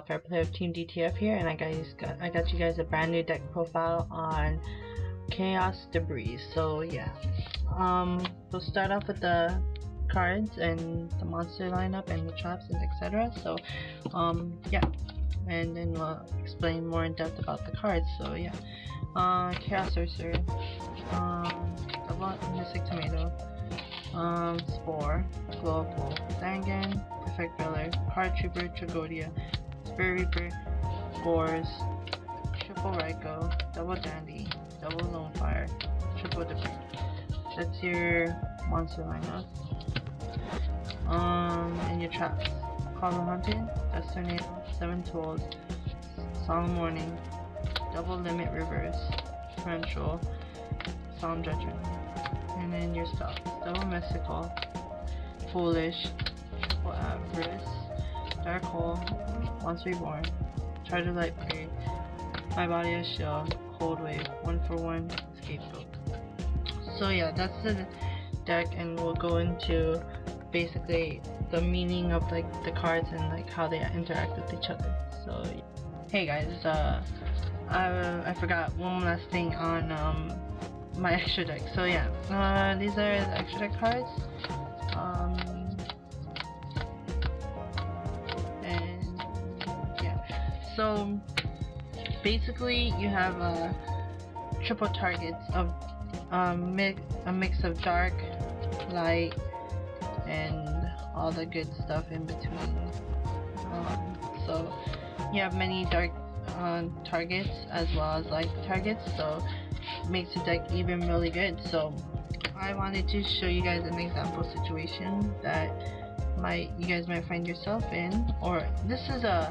Fair Play of TeamDTF here, and I got you guys a brand new deck profile on Chaos Debris. So yeah, we'll start off with the cards and the monster lineup and the traps and etc. So yeah, and then we'll explain more in depth about the cards. So yeah, Chaos Sorcerer, double Mystic Tomato, Spore, Glowful, Zangan, Perfect Biller, Card Trooper, Tragodia, Spirit Reaper, Gores, Triple Raikou, Double Dandy, Double Lonefire, Triple Debris. That's your monster lineup. And your traps: Hollow Haunted, Dust Tornado, 7 Tools, Solemn Warning, Double Limit Reverse, Torrential, Solemn Judgment. And then your spells: Double Mystical, Foolish, Triple Avarice, Dark Hole, Once Reborn, Charge of Light Parade, My Body as Shield, Cold Wave, 1-for-1, Scapegoat. So yeah, that's the deck, and we'll go into basically the meaning of like the cards and like how they interact with each other. So yeah. Hey guys, I forgot one last thing on my extra deck. So yeah, these are the extra deck cards. And yeah, so basically you have triple targets of a mix of dark, light, and all the good stuff in between. So you have many dark targets as well as light targets, so it makes the deck even really good. So I wanted to show you guys an example situation that you guys might find yourself in, or this is a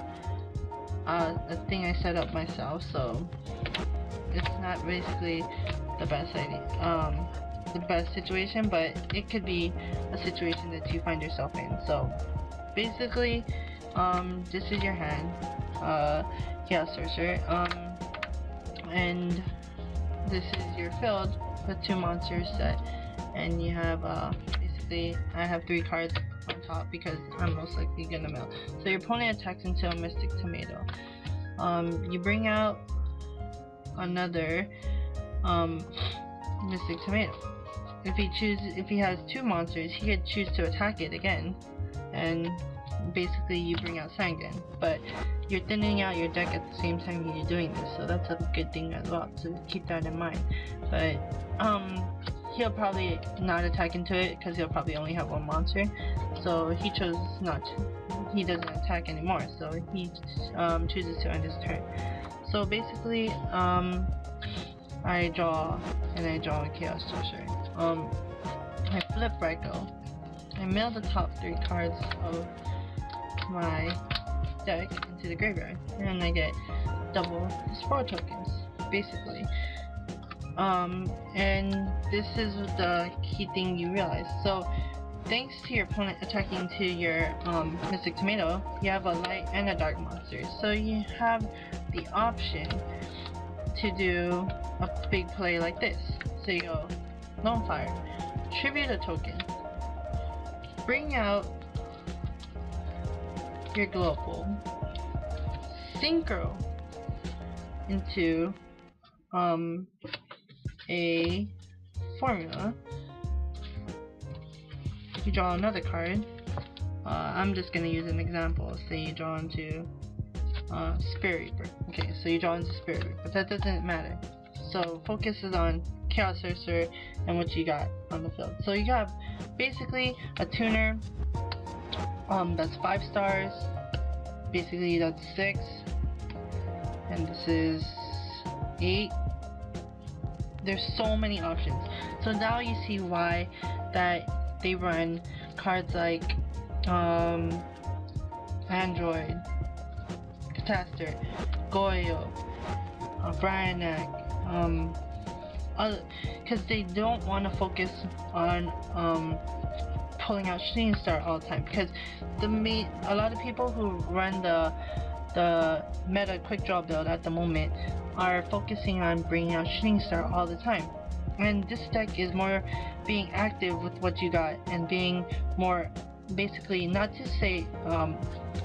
thing I set up myself, so it's not basically the best idea, the best situation, but it could be a situation that you find yourself in. So basically, this is your hand, Chaos Sorcerer, and this is your field with 2 monsters set, and you have basically, I have 3 cards on top because I'm most likely gonna mill. So your opponent attacks into a Mystic Tomato. You bring out another Mystic Tomato. If he has 2 monsters, he could choose to attack it again, and basically you bring out Zangan, but you're thinning out your deck at the same time you're doing this, so that's a good thing as well, so keep that in mind. But he'll probably not attack into it because he'll probably only have 1 monster, so he chose not to. He doesn't attack anymore, so he chooses to end his turn. So basically, I draw a Chaos Sorcerer. I flip Raikou. I mill the top 3 cards of my deck into the graveyard, and I get double Spore tokens, basically. And this is the key thing you realize. So thanks to your opponent attacking to your Mystic Tomato, you have a light and a dark monster, so you have the option to do a big play like this. So you go Lonefire, tribute a token, bring out your Glowful, synchro into a formula. You draw another card. I'm just gonna use an example. Say you draw into Spirit Reaper. Okay, so you draw into Spirit Reaper, but that doesn't matter. So focus is on Chaos Sorcerer and what you got on the field. So you got basically a tuner that's 5 stars. Basically that's 6, and this is 8. There's so many options. So now you see why that they run cards like Android, Catastor, Goyo, Bryanak, because they don't want to focus on pulling out Shooting Star all the time, because a lot of people who run the meta quick draw build at the moment are focusing on bringing out Shooting Star all the time, and this deck is more being active with what you got and being more basically, not to say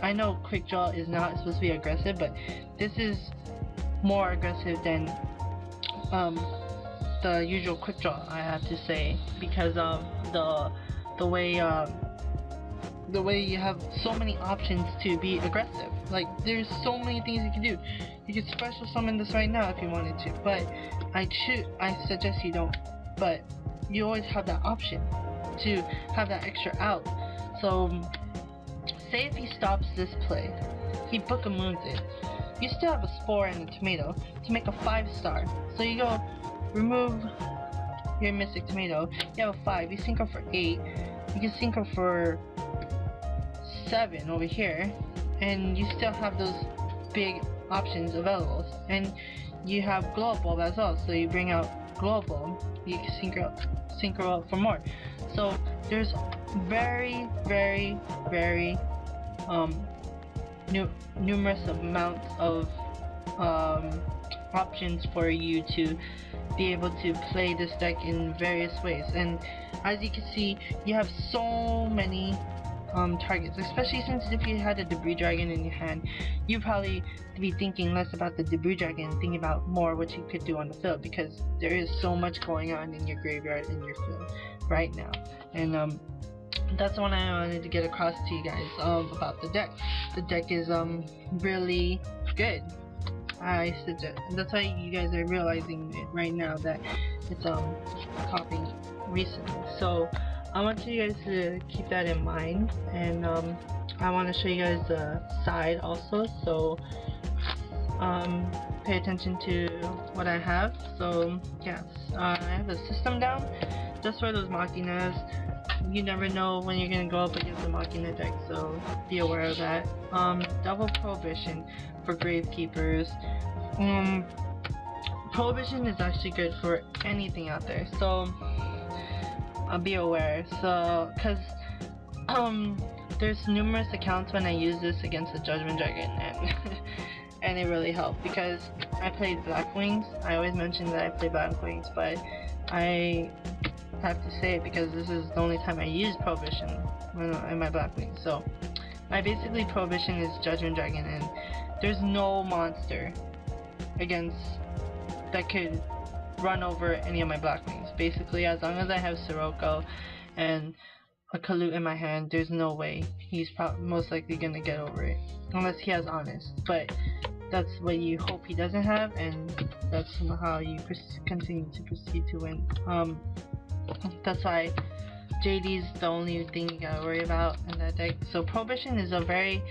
I know quick draw is not supposed to be aggressive, but this is more aggressive than the usual quick draw, I have to say, because of the way you have so many options to be aggressive. Like, there's so many things you can do. You could special summon this right now if you wanted to, but I suggest you don't. But you always have that option to have that extra out. So say if he stops this play, he Book-a-Moons it. You still have a Spore and a Tomato to make a 5-star. So you go remove your Mystic Tomato, you have a 5, you sync up for 8, you can sync up for 7 over here, and you still have those big options available. And you have Glow Up Bulb as well, so you bring out Glow Up Bulb, you can sync her up for more. So there's very numerous amounts of options for you to be able to play this deck in various ways. And as you can see, you have so many targets, especially since if you had a Debris Dragon in your hand, you probably be thinking less about the Debris Dragon and thinking about more what you could do on the field, because there is so much going on in your graveyard and your field right now. And that's what I wanted to get across to you guys about the deck. The deck is really good. I suggest, that's why you guys are realizing it right now that it's popping recently. So I want you guys to keep that in mind, and I want to show you guys the side also, so pay attention to what I have. So yes, I have a system down just for those Machinas. You never know when you're gonna go up against a Machina deck, so be aware of that. Double Prohibition for Gravekeepers. Prohibition is actually good for anything out there, so be aware. So, cause there's numerous accounts when I use this against the Judgment Dragon, and and it really helped because I played Black Wings. I always mention that I play Black Wings, but I have to say it because this is the only time I use Prohibition in my Black Wings. So my basically Prohibition is Judgment Dragon, and there's no monster against that could run over any of my Black Wings. Basically, as long as I have Sirocco and a Kalut in my hand, there's no way he's most likely gonna get over it, unless he has Honest. But that's what you hope he doesn't have, and that's how you continue to proceed to win. That's why JD's the only thing you gotta worry about in that deck. So Prohibition is a very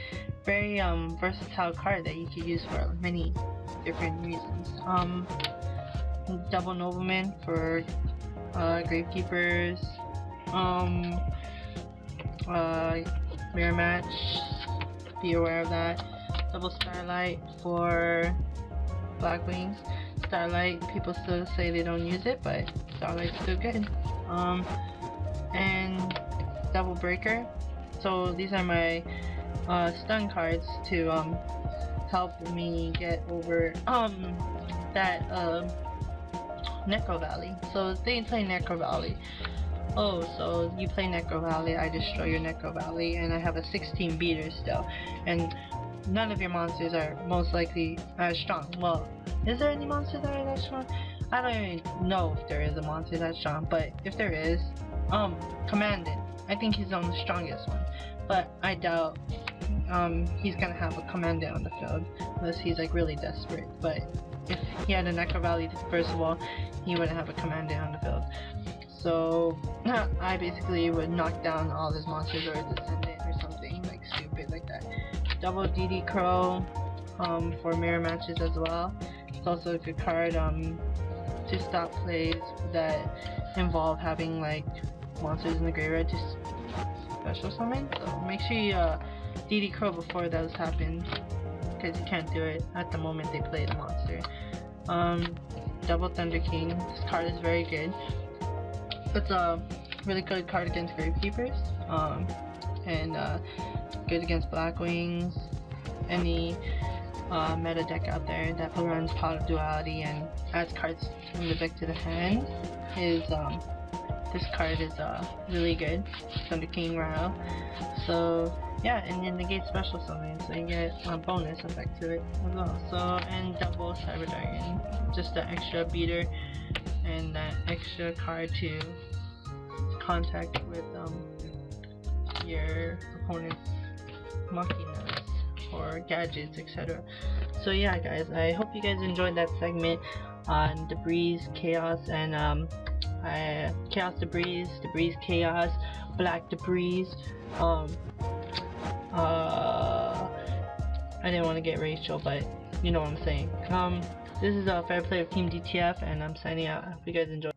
versatile card that you can use for many different reasons. Double Nobleman for Gravekeepers. Mirror Match, be aware of that. Double Starlight for Black Wings. Starlight, people still say they don't use it, but Starlight's still good. And Double Breaker. So these are my stun cards to help me get over that Necro Valley. So they play Necro Valley. Oh, so you play Necro Valley, I destroy your Necro Valley, and I have a 16 beater still, and none of your monsters are most likely as strong. Well, is there any monster that are that strong? I don't even know if there is a monster that strong, but if there is, Commandant. I think he's on the strongest one, but I doubt he's gonna have a Commandant on the field unless he's like really desperate. But if he had a Necro Valley first of all, he wouldn't have a Commandant on the field. So I basically would knock down all his monsters or a Descendant or something like stupid like that. Double DD Crow for mirror matches as well. It's also a good card to stop plays that involve having like monsters in the graveyard to special summon. So make sure you DD Crow before those happen, because you can't do it at the moment they play the monster. Double Thunder King. This card is very good. It's a really good card against Gravekeepers, and good against Black Wings, any meta deck out there that runs Pot of Duality and adds cards from the deck to the hand is this card is really good. It's under King Rao. So yeah, and then negate special summon, so you get a bonus effect to it as well. So, and double Cyber Dragon, just the extra beater and that extra card to contact with your opponent's machinas or gadgets, etc. So yeah guys, I hope you guys enjoyed that segment on Debris, Chaos, and Chaos Debris, Debris Chaos, Black Debris. I didn't want to get Rachel, but you know what I'm saying. This is a fair play of Team DTF, and I'm signing out. I hope you guys enjoy.